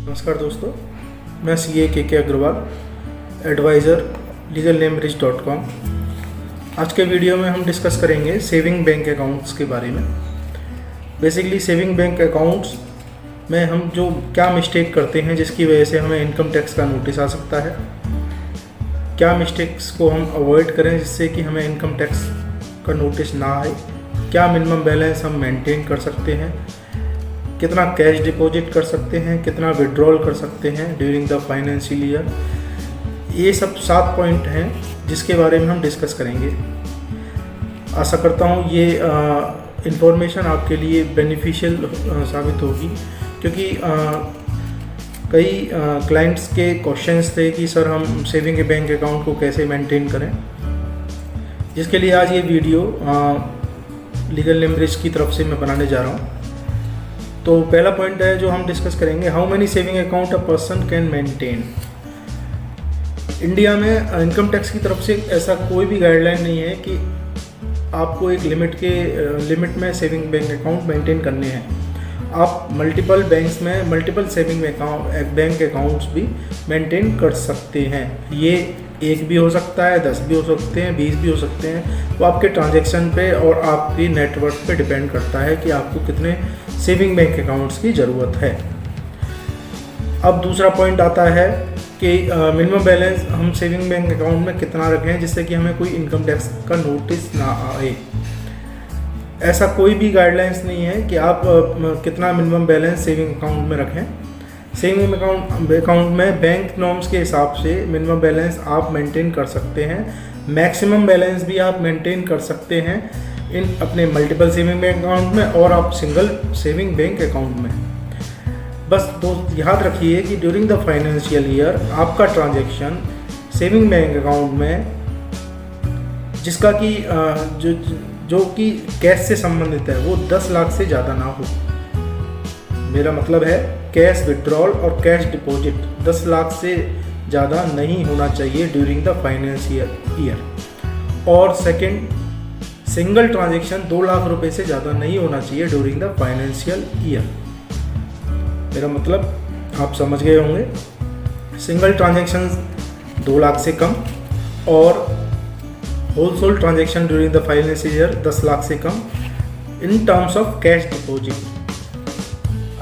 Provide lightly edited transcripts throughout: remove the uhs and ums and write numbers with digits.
नमस्कार दोस्तों, मैं CA के अग्रवाल, एडवाइज़र legalnameBridge.com। आज के वीडियो में हम डिस्कस करेंगे सेविंग बैंक अकाउंट्स के बारे में। बेसिकली सेविंग बैंक अकाउंट्स में हम जो क्या मिस्टेक करते हैं जिसकी वजह से हमें इनकम टैक्स का नोटिस आ सकता है, क्या मिस्टेक्स को हम अवॉइड करें जिससे कि हमें इनकम टैक्स का नोटिस ना आए, क्या मिनिमम बैलेंस हम मेंटेन कर सकते हैं, कितना कैश डिपॉजिट कर सकते हैं, कितना विड्रॉल कर सकते हैं ड्यूरिंग द फाइनेंशियल ईयर। ये सब 7 पॉइंट हैं जिसके बारे में हम डिस्कस करेंगे। आशा करता हूँ ये इन्फॉर्मेशन आपके लिए बेनिफिशियल साबित होगी, क्योंकि कई क्लाइंट्स के क्वेश्चंस थे कि सर हम सेविंग बैंक अकाउंट को कैसे मेंटेन करें, जिसके लिए आज ये वीडियो लीगल नेम ब्रिज की तरफ से मैं बनाने जा रहा हूँ। तो पहला पॉइंट है जो हम डिस्कस करेंगे, how many saving account a person can maintain. India में इनकम टैक्स की तरफ से ऐसा कोई भी गाइडलाइन नहीं है कि आपको एक लिमिट में सेविंग बैंक अकाउंट मेंटेन करने हैं। आप मल्टीपल बैंक्स में मल्टीपल सेविंग बैंक अकाउंट्स भी मेंटेन कर सकते हैं। ये एक भी हो सकता है, 10 भी हो सकते हैं, 20 भी हो सकते हैं। वो आपके ट्रांजैक्शन पे और आपकी नेटवर्क पे डिपेंड करता है कि आपको कितने सेविंग बैंक अकाउंट्स की ज़रूरत है। अब दूसरा पॉइंट आता है कि मिनिमम बैलेंस हम सेविंग बैंक अकाउंट में कितना रखें जिससे कि हमें कोई इनकम टैक्स का नोटिस ना आए। ऐसा कोई भी गाइडलाइंस नहीं है कि आप कितना मिनिमम बैलेंस सेविंग अकाउंट में रखें। सेविंग अकाउंट में बैंक नॉर्म्स के हिसाब से मिनिमम बैलेंस आप मेंटेन कर सकते हैं, मैक्सिमम बैलेंस भी आप मेंटेन कर सकते हैं इन अपने मल्टीपल सेविंग बैंक अकाउंट में और आप सिंगल सेविंग बैंक अकाउंट में। बस दोस्त याद रखिए कि ड्यूरिंग द फाइनेंशियल ईयर आपका ट्रांजैक्शन सेविंग बैंक अकाउंट में जिसका कि जो कि कैश से संबंधित है वो 10 लाख से ज़्यादा ना हो। मेरा मतलब है कैश विड्रॉल और कैश डिपॉजिट 10 लाख से ज़्यादा नहीं होना चाहिए ड्यूरिंग द फाइनेंशियल ईयर। और सेकंड, सिंगल ट्रांजैक्शन 2 लाख रुपए से ज़्यादा नहीं होना चाहिए ड्यूरिंग द फाइनेंशियल ईयर। मेरा मतलब आप समझ गए होंगे। सिंगल ट्रांजैक्शन 2 लाख से कम और wholesale transaction during the financial year 10 lakh से कम in terms of cash deposit.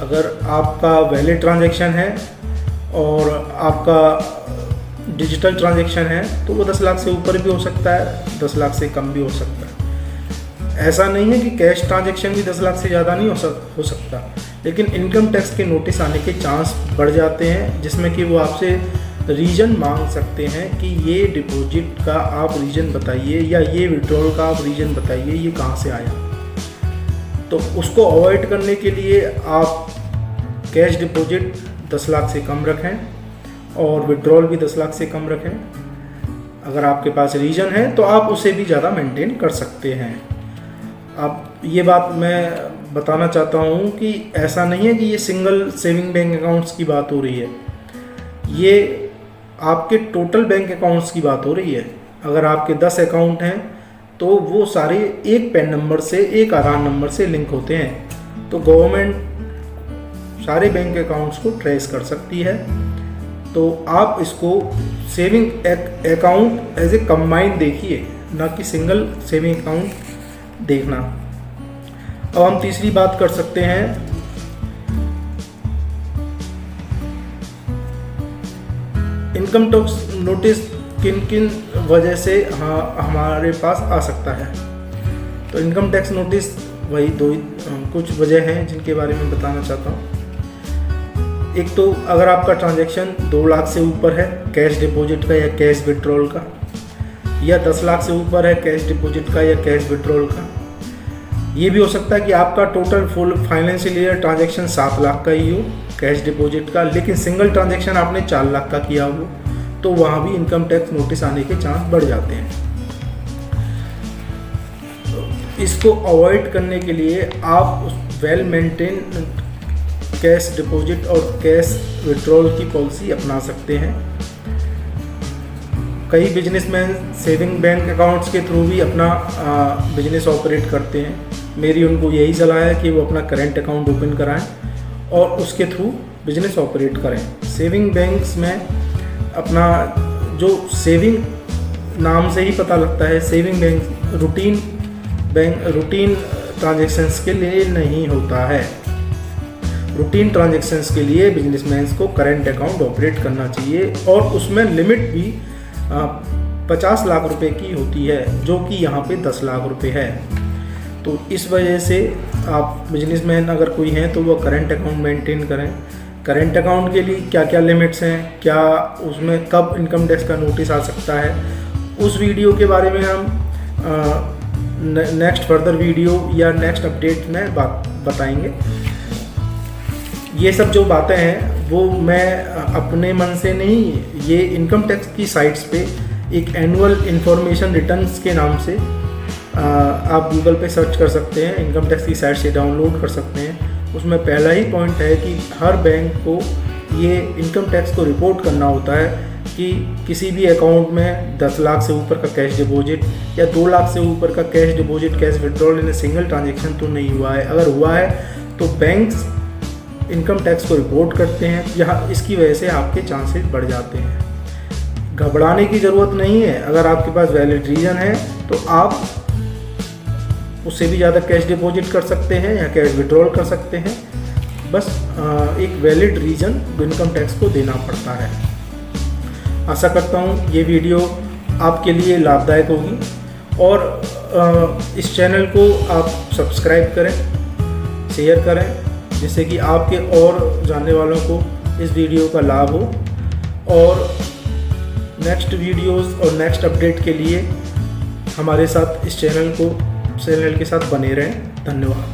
अगर आपका वैलिड ट्रांजैक्शन है और आपका डिजिटल ट्रांजैक्शन है तो वो 10 लाख से ऊपर भी हो सकता है, 10 लाख से कम भी हो सकता है। ऐसा नहीं है कि कैश ट्रांजैक्शन भी 10 लाख से ज़्यादा नहीं हो सकता, लेकिन इनकम टैक्स के नोटिस आने के चांस बढ़ जाते हैं, जिसमें कि वो आपसे रीज़न मांग सकते हैं कि ये डिपॉजिट का आप रीज़न बताइए या ये विड्रॉल का आप रीज़न बताइए, ये कहाँ से आया। तो उसको अवॉइड करने के लिए आप कैश डिपॉजिट 10 लाख से कम रखें और विड्रॉल भी 10 लाख से कम रखें। अगर आपके पास रीज़न है तो आप उसे भी ज़्यादा मेंटेन कर सकते हैं। अब ये बात मैं बताना चाहता हूँ कि ऐसा नहीं है कि ये सिंगल सेविंग बैंक अकाउंट्स की बात हो रही है, ये आपके टोटल बैंक अकाउंट्स की बात हो रही है। अगर आपके 10 अकाउंट हैं तो वो सारे एक पैन नंबर से, एक आधार नंबर से लिंक होते हैं, तो गवर्नमेंट सारे बैंक अकाउंट्स को ट्रेस कर सकती है। तो आप इसको saving account as a combined देखिए, ना कि सिंगल सेविंग अकाउंट देखना। अब हम तीसरी बात कर सकते हैं, इनकम टैक्स नोटिस किन किन वजह से हमारे पास आ सकता है। तो इनकम टैक्स नोटिस वही कुछ वजह हैं जिनके बारे में बताना चाहता हूँ। एक तो अगर आपका ट्रांजैक्शन 2 लाख से ऊपर है कैश डिपॉजिट का या कैश विड्रॉल का, या 10 लाख से ऊपर है कैश डिपॉजिट का या कैश विड्रॉल का। ये भी हो सकता है कि आपका total full financial year transaction 7 lakh का ही हो कैश डिपॉजिट का, लेकिन सिंगल ट्रांजैक्शन आपने 4 लाख का किया हो, तो वहाँ भी इनकम टैक्स नोटिस आने के चांस बढ़ जाते हैं। इसको अवॉइड करने के लिए आप वेल मेंटेन कैश डिपॉजिट और कैश विड्रॉल की पॉलिसी अपना सकते हैं। कई बिजनेसमैन सेविंग बैंक अकाउंट्स के थ्रू भी अपना बिजनेस ऑपरेट करते हैं। मेरी उनको यही सलाह है कि वो अपना करेंट अकाउंट ओपन कराएं और उसके थ्रू बिजनेस ऑपरेट करें। सेविंग बैंक्स में अपना जो सेविंग नाम से ही पता लगता है, सेविंग बैंक रूटीन ट्रांजैक्शंस के लिए नहीं होता है। रूटीन ट्रांजैक्शंस के लिए बिजनेसमैन को करंट अकाउंट ऑपरेट करना चाहिए और उसमें लिमिट भी 50 लाख रुपए की होती है, जो कि यहाँ पे 10 लाख रुपए है। तो इस वजह से आप बिजनेसमैन अगर कोई हैं तो वो करंट अकाउंट मेंटेन करें। करंट अकाउंट के लिए क्या क्या लिमिट्स हैं, क्या उसमें कब इनकम टैक्स का नोटिस आ सकता है, उस वीडियो के बारे में हम नेक्स्ट फर्दर वीडियो या नेक्स्ट अपडेट में बताएंगे। ये सब जो बातें हैं वो मैं अपने मन से नहीं, ये इनकम टैक्स की साइट्स पे एक एनुअल इंफॉर्मेशन रिटर्न्स के नाम से आप गूगल पे सर्च कर सकते हैं, इनकम टैक्स की साइट से डाउनलोड कर सकते हैं। उसमें पहला ही पॉइंट है कि हर बैंक को ये इनकम टैक्स को रिपोर्ट करना होता है कि किसी भी अकाउंट में 10 लाख से ऊपर का कैश डिपॉजिट या 2 लाख से ऊपर का cash deposit, cash withdrawal in single transaction तो नहीं हुआ है। अगर हुआ है तो बैंक्स इनकम टैक्स को रिपोर्ट करते हैं। यहाँ इसकी वजह से आपके चांसेस बढ़ जाते हैं। घबराने की ज़रूरत नहीं है। अगर आपके पास वैलिड रीज़न है तो आप उससे भी ज़्यादा कैश डिपॉजिट कर सकते हैं या कैश विड्रॉल कर सकते हैं। बस एक वैलिड रीज़न इनकम टैक्स को देना पड़ता है। आशा करता हूँ ये वीडियो आपके लिए लाभदायक होगी और इस चैनल को आप सब्सक्राइब करें, शेयर करें, जिससे कि आपके और जानने वालों को इस वीडियो का लाभ हो। और नेक्स्ट वीडियोस और नेक्स्ट अपडेट के लिए हमारे साथ इस चैनल के साथ बने रहें। धन्यवाद।